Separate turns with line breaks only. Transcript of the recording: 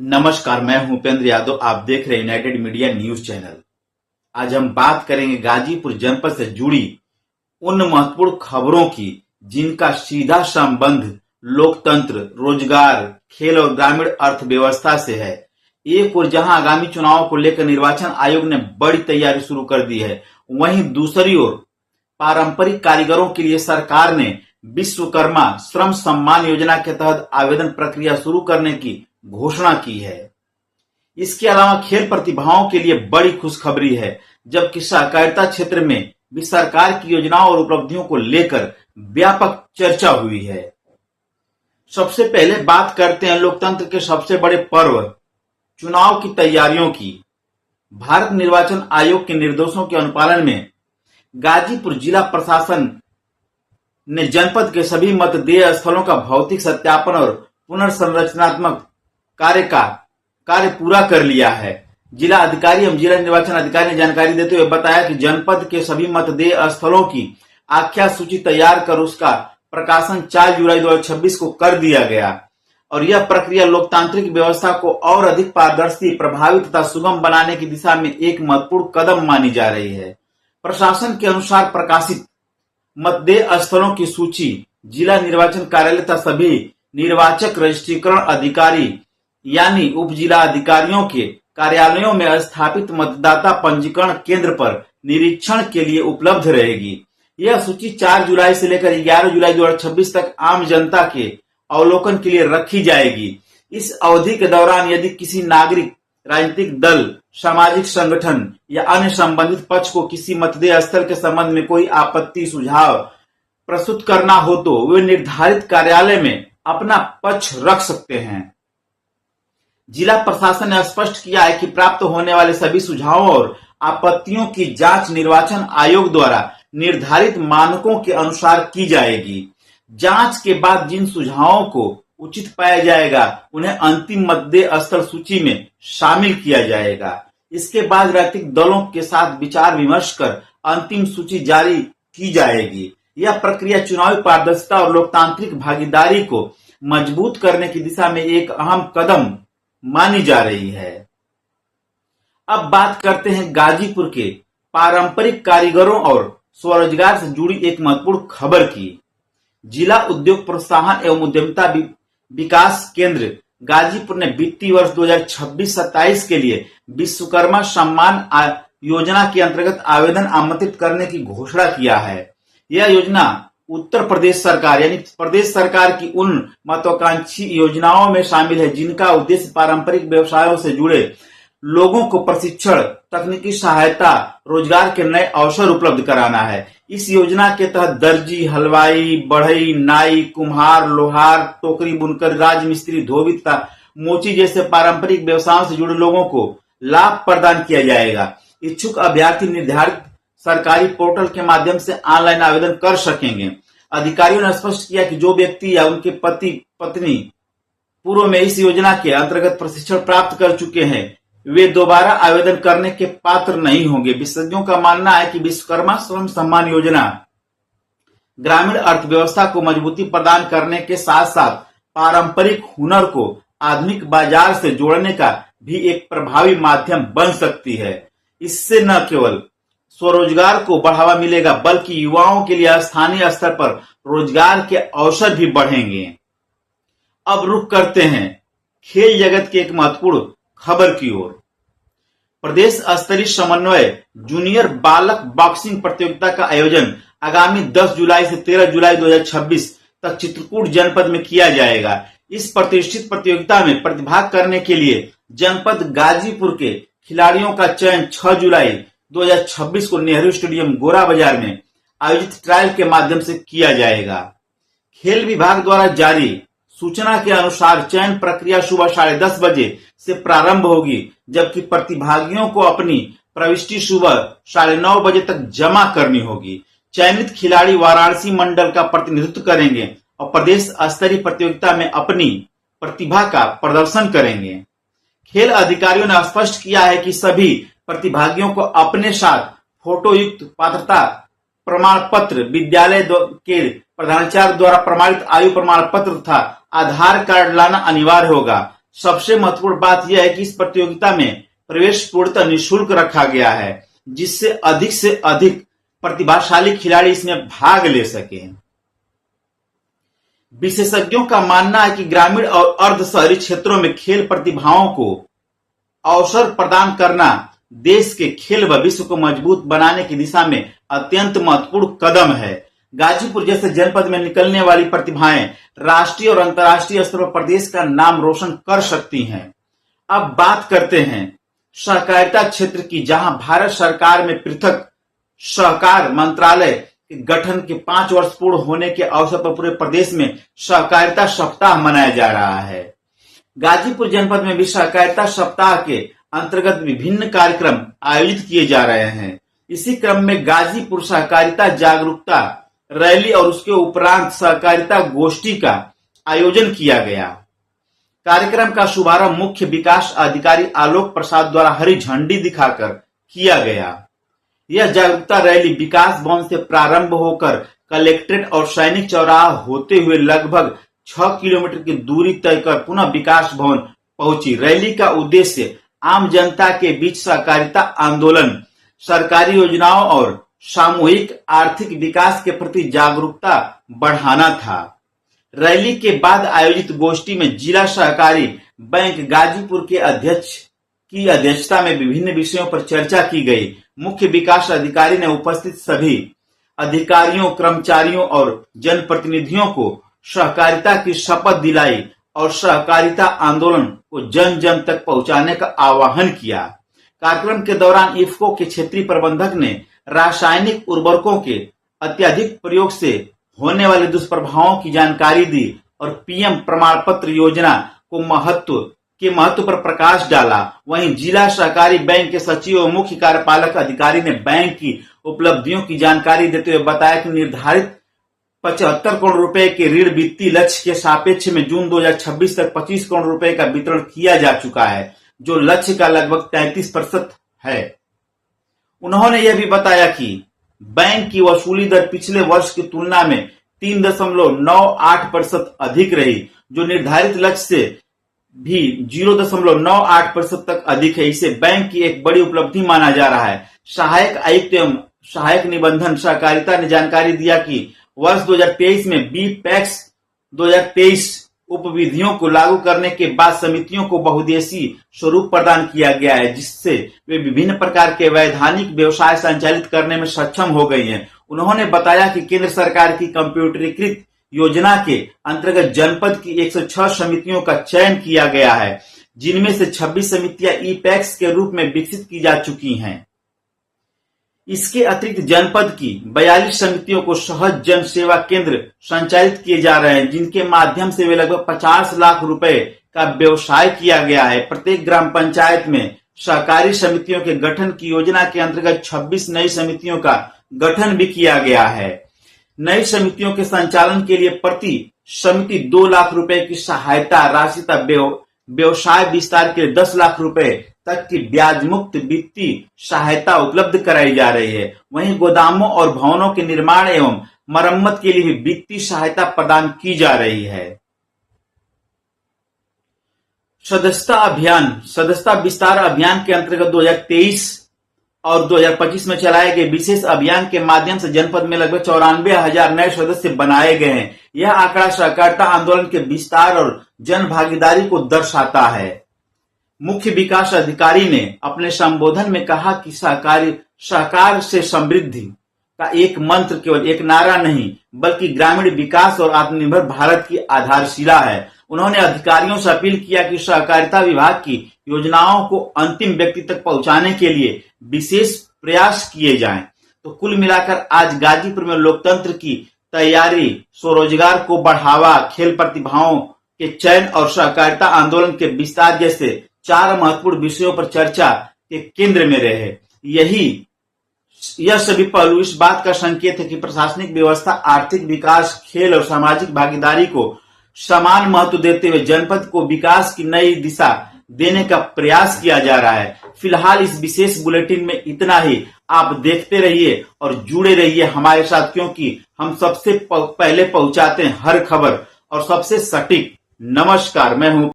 नमस्कार, मैं हूं उपेंद्र यादव। आप देख रहे हैं यूनाइटेड मीडिया न्यूज चैनल। आज हम बात करेंगे गाजीपुर जनपद से जुड़ी उन महत्वपूर्ण खबरों की जिनका सीधा संबंध लोकतंत्र, रोजगार, खेल और ग्रामीण अर्थव्यवस्था से है। एक ओर जहां आगामी चुनावों को लेकर निर्वाचन आयोग ने बड़ी तैयारी शुरू कर दी है, वहीं दूसरी ओर पारंपरिक कारीगरों के लिए सरकार ने विश्वकर्मा श्रम सम्मान योजना के तहत आवेदन प्रक्रिया शुरू करने की घोषणा की है। इसके अलावा खेल प्रतिभाओं के लिए बड़ी खुशखबरी है, जबकि सहकारिता क्षेत्र में भी सरकार की योजनाओं और उपलब्धियों को लेकर व्यापक चर्चा हुई है। सबसे पहले बात करते हैं लोकतंत्र के सबसे बड़े पर्व चुनाव की तैयारियों की। भारत निर्वाचन आयोग के निर्देशों के अनुपालन में गाजीपुर जिला प्रशासन ने जनपद के सभी मतदेय स्थलों का भौतिक सत्यापन और पुनर्संरचनात्मक कार्य पूरा कर लिया है। जिला अधिकारी एवं जिला निर्वाचन अधिकारी ने जानकारी देते हुए बताया कि जनपद के सभी मतदेय स्थलों की आख्या सूची तैयार कर उसका प्रकाशन 4 जुलाई 2026 को कर दिया गया और यह प्रक्रिया लोकतांत्रिक व्यवस्था को और अधिक पारदर्शी, प्रभावी तथा सुगम बनाने की दिशा में एक महत्वपूर्ण कदम मानी जा रही है। प्रशासन के अनुसार प्रकाशित मतदेय स्थलों की सूची जिला निर्वाचन कार्यालय तथा सभी निर्वाचक रजिस्ट्रीकरण अधिकारी यानी उप जिला अधिकारियों के कार्यालयों में स्थापित मतदाता पंजीकरण केंद्र पर निरीक्षण के लिए उपलब्ध रहेगी। यह सूची 4 जुलाई से लेकर 11 जुलाई 2026 तक आम जनता के अवलोकन के लिए रखी जाएगी। इस अवधि के दौरान यदि किसी नागरिक, राजनीतिक दल, सामाजिक संगठन या अन्य संबंधित पक्ष को किसी मतदेय स्थल के संबंध में कोई आपत्ति, सुझाव प्रस्तुत करना हो तो वे निर्धारित कार्यालय में अपना पक्ष रख सकते हैं। जिला प्रशासन ने स्पष्ट किया है कि प्राप्त होने वाले सभी सुझावों और आपत्तियों की जांच निर्वाचन आयोग द्वारा निर्धारित मानकों के अनुसार की जाएगी। जांच के बाद जिन सुझावों को उचित पाया जाएगा उन्हें अंतिम मतदेय स्थल सूची में शामिल किया जाएगा। इसके बाद राजनीतिक दलों के साथ विचार विमर्श कर अंतिम सूची जारी की जाएगी। यह प्रक्रिया चुनावी पारदर्शिता और लोकतांत्रिक भागीदारी को मजबूत करने की दिशा में एक अहम कदम मानी जा रही है। अब बात करते हैं गाजीपुर के पारंपरिक कारीगरों और स्वरोजगार से जुड़ी एक महत्वपूर्ण खबर की। जिला उद्योग प्रोत्साहन एवं उद्यमिता विकास केंद्र गाजीपुर ने वित्तीय वर्ष 2026-27 के लिए विश्वकर्मा सम्मान योजना के अंतर्गत आवेदन आमंत्रित करने की घोषणा किया है। यह योजना उत्तर प्रदेश सरकार यानी प्रदेश सरकार की उन महत्वाकांक्षी योजनाओं में शामिल है जिनका उद्देश्य पारंपरिक व्यवसायों से जुड़े लोगों को प्रशिक्षण, तकनीकी सहायता, रोजगार के नए अवसर उपलब्ध कराना है। इस योजना के तहत दर्जी, हलवाई, बढ़ई, नाई, कुम्हार, लोहार, टोकरी बुनकर, राजमिस्त्री, धोबी तथा मोची जैसे पारंपरिक व्यवसायों से जुड़े लोगों को लाभ प्रदान किया जाएगा। इच्छुक अभ्यर्थी निर्धारित सरकारी पोर्टल के माध्यम से ऑनलाइन आवेदन कर सकेंगे। अधिकारियों ने स्पष्ट किया कि जो व्यक्ति या उनके पति पत्नी पूर्व में इस योजना के अंतर्गत प्रशिक्षण प्राप्त कर चुके हैं वे दोबारा आवेदन करने के पात्र नहीं होंगे। विशेषज्ञों का मानना है कि विश्वकर्मा श्रम सम्मान योजना ग्रामीण अर्थव्यवस्था को मजबूती प्रदान करने के साथ साथ पारंपरिक हुनर को आधुनिक बाजार से जोड़ने का भी एक प्रभावी माध्यम बन सकती है। इससे न केवल स्वरोजगार को बढ़ावा मिलेगा बल्कि युवाओं के लिए स्थानीय स्तर पर रोजगार के अवसर भी बढ़ेंगे। अब रुख करते हैं खेल जगत की एक महत्वपूर्ण खबर की ओर। प्रदेश स्तरीय समन्वय जूनियर बालक बॉक्सिंग प्रतियोगिता का आयोजन आगामी 10 जुलाई से 13 जुलाई 2026 तक चित्रकूट जनपद में किया जाएगा। इस प्रतिष्ठित प्रतियोगिता में प्रतिभाग करने के लिए जनपद गाजीपुर के खिलाड़ियों का चयन 6 जुलाई 2026 को नेहरू स्टेडियम गोरा बाजार में आयोजित ट्रायल के माध्यम से किया जाएगा। खेल विभाग द्वारा जारी सूचना के अनुसार चयन प्रक्रिया सुबह 10:30 बजे से प्रारंभ होगी, जबकि प्रतिभागियों को अपनी प्रविष्टि सुबह 9:30 बजे तक जमा करनी होगी। चयनित खिलाड़ी वाराणसी मंडल का प्रतिनिधित्व करेंगे और प्रदेश स्तरीय प्रतियोगिता में अपनी प्रतिभा का प्रदर्शन करेंगे। खेल अधिकारियों ने स्पष्ट किया है कि सभी प्रतिभागियों को अपने साथ फोटो युक्त पात्रता प्रमाण पत्र, विद्यालय के प्रधानाचार्य द्वारा प्रमाणित आयु प्रमाण पत्र तथा आधार कार्ड लाना अनिवार्य होगा। सबसे महत्वपूर्ण बात यह है कि इस प्रतियोगिता में प्रवेश पूर्णतः निःशुल्क रखा गया है, जिससे अधिक प्रतिभाशाली खिलाड़ी इसमें भाग ले सके। विशेषज्ञों का मानना है कि ग्रामीण और अर्ध शहरी क्षेत्रों में खेल प्रतिभाओं को अवसर प्रदान करना देश के खेल भविष्य को मजबूत बनाने की दिशा में अत्यंत महत्वपूर्ण कदम है। गाजीपुर जैसे जनपद में निकलने वाली प्रतिभाएं राष्ट्रीय और अंतर्राष्ट्रीय स्तर पर प्रदेश का नाम रोशन कर सकती हैं। अब बात करते हैं सहकारिता क्षेत्र की, जहां भारत सरकार में पृथक सहकार मंत्रालय के गठन के 5 वर्ष पूर्ण होने के अवसर पर पूरे प्रदेश में सहकारिता सप्ताह मनाया जा रहा है। गाजीपुर जनपद में भी सहकारिता सप्ताह के अंतर्गत विभिन्न कार्यक्रम आयोजित किए जा रहे हैं। इसी क्रम में गाजीपुर सहकारिता जागरूकता रैली और उसके उपरांत सहकारिता गोष्ठी का आयोजन किया गया। कार्यक्रम का शुभारंभ मुख्य विकास अधिकारी आलोक प्रसाद द्वारा हरी झंडी दिखाकर किया गया। यह जागरूकता रैली विकास भवन से प्रारंभ होकर कलेक्ट्रेट और सैनिक चौराहा होते हुए लगभग 6 किलोमीटर की दूरी तय कर पुनः विकास भवन पहुंची। रैली का उद्देश्य आम जनता के बीच सहकारिता आंदोलन, सरकारी योजनाओं और सामूहिक आर्थिक विकास के प्रति जागरूकता बढ़ाना था। रैली के बाद आयोजित गोष्ठी में जिला सहकारी बैंक गाजीपुर के अध्यक्ष की अध्यक्षता में विभिन्न विषयों पर चर्चा की गई। मुख्य विकास अधिकारी ने उपस्थित सभी अधिकारियों, कर्मचारियों और जनप्रतिनिधियों को सहकारिता की शपथ दिलाई और सहकारिता आंदोलन को जन जन तक पहुंचाने का आह्वान किया। कार्यक्रम के दौरान इफ्को के क्षेत्रीय प्रबंधक ने रासायनिक उर्वरकों के अत्यधिक प्रयोग से होने वाले दुष्प्रभावों की जानकारी दी और पीएम प्रमाण पत्र योजना को महत्व पर प्रकाश डाला। वहीं जिला सहकारी बैंक के सचिव और मुख्य कार्यपालक अधिकारी ने बैंक की उपलब्धियों की जानकारी देते हुए बताया कि निर्धारित 75 करोड़ रुपए के ऋण वित्तीय लक्ष्य के सापेक्ष में जून 2026 तक 25 करोड़ रुपए का वितरण किया जा चुका है, जो लक्ष्य का लगभग 33% है। उन्होंने यह भी बताया कि बैंक की वसूली दर पिछले वर्ष की तुलना में 3.98% अधिक रही, जो निर्धारित लक्ष्य से भी 0.98% तक अधिक है। इसे बैंक की एक बड़ी उपलब्धि माना जा रहा है। सहायक आयुक्त एवं सहायक निबंधन सहकारिता ने जानकारी दिया कि वर्ष 2023 में बी-पैक्स 2023 उपविधियों को लागू करने के बाद समितियों को बहुउद्देशीय स्वरूप प्रदान किया गया है, जिससे वे विभिन्न प्रकार के वैधानिक व्यवसाय संचालित करने में सक्षम हो गई हैं। उन्होंने बताया कि केंद्र सरकार की कंप्यूटरीकृत योजना के अंतर्गत जनपद की 106 समितियों का चयन किया गया है, जिनमें से 26 समितियां ई-पैक्स के रूप में विकसित की जा चुकी हैं। इसके अतिरिक्त जनपद की 42 समितियों को सहज जन सेवा केंद्र संचालित किए जा रहे हैं, जिनके माध्यम से वे लगभग 50 लाख रुपए का व्यवसाय किया गया है। प्रत्येक ग्राम पंचायत में सहकारी समितियों के गठन की योजना के अंतर्गत 26 नई समितियों का गठन भी किया गया है। नई समितियों के संचालन के लिए प्रति समिति 2 लाख रुपए की सहायता राशि तथा व्यवसाय विस्तार के लिए 10 लाख रुपए तक की ब्याज मुक्त वित्तीय सहायता उपलब्ध कराई जा रही है। वहीं गोदामों और भवनों के निर्माण एवं मरम्मत के लिए भी वित्तीय सहायता प्रदान की जा रही है। सदस्यता विस्तार अभियान के अंतर्गत 2023 और 2025 में चलाए गए विशेष अभियान के माध्यम से जनपद में लगभग 94,000 नए सदस्य बनाए गए हैं। यह आंकड़ा सहकारिता आंदोलन के विस्तार और जन भागीदारी को दर्शाता है। मुख्य विकास अधिकारी ने अपने संबोधन में कहा कि सहकार से समृद्धि का एक मंत्र केवल एक नारा नहीं, बल्कि ग्रामीण विकास और आत्मनिर्भर भारत की आधारशिला है। उन्होंने अधिकारियों से अपील किया कि सहकारिता विभाग की योजनाओं को अंतिम व्यक्ति तक पहुंचाने के लिए विशेष प्रयास किए जाएं। तो कुल मिलाकर आज गाजीपुर में लोकतंत्र की तैयारी, स्वरोजगार को बढ़ावा, खेल प्रतिभाओं के चयन और सहकारिता आंदोलन के विस्तार जैसे 4 महत्वपूर्ण विषयों पर चर्चा के केंद्र में रहे। यह सभी पहलू इस बात का संकेत है कि प्रशासनिक व्यवस्था, आर्थिक विकास, खेल और सामाजिक भागीदारी को समान महत्व देते हुए जनपद को विकास की नई दिशा देने का प्रयास किया जा रहा है। फिलहाल इस विशेष बुलेटिन में इतना ही। आप देखते रहिए और जुड़े रहिए हमारे साथ, क्योंकि हम सबसे पहले पहुंचाते हैं हर खबर और सबसे सटीक। नमस्कार, मैं हूं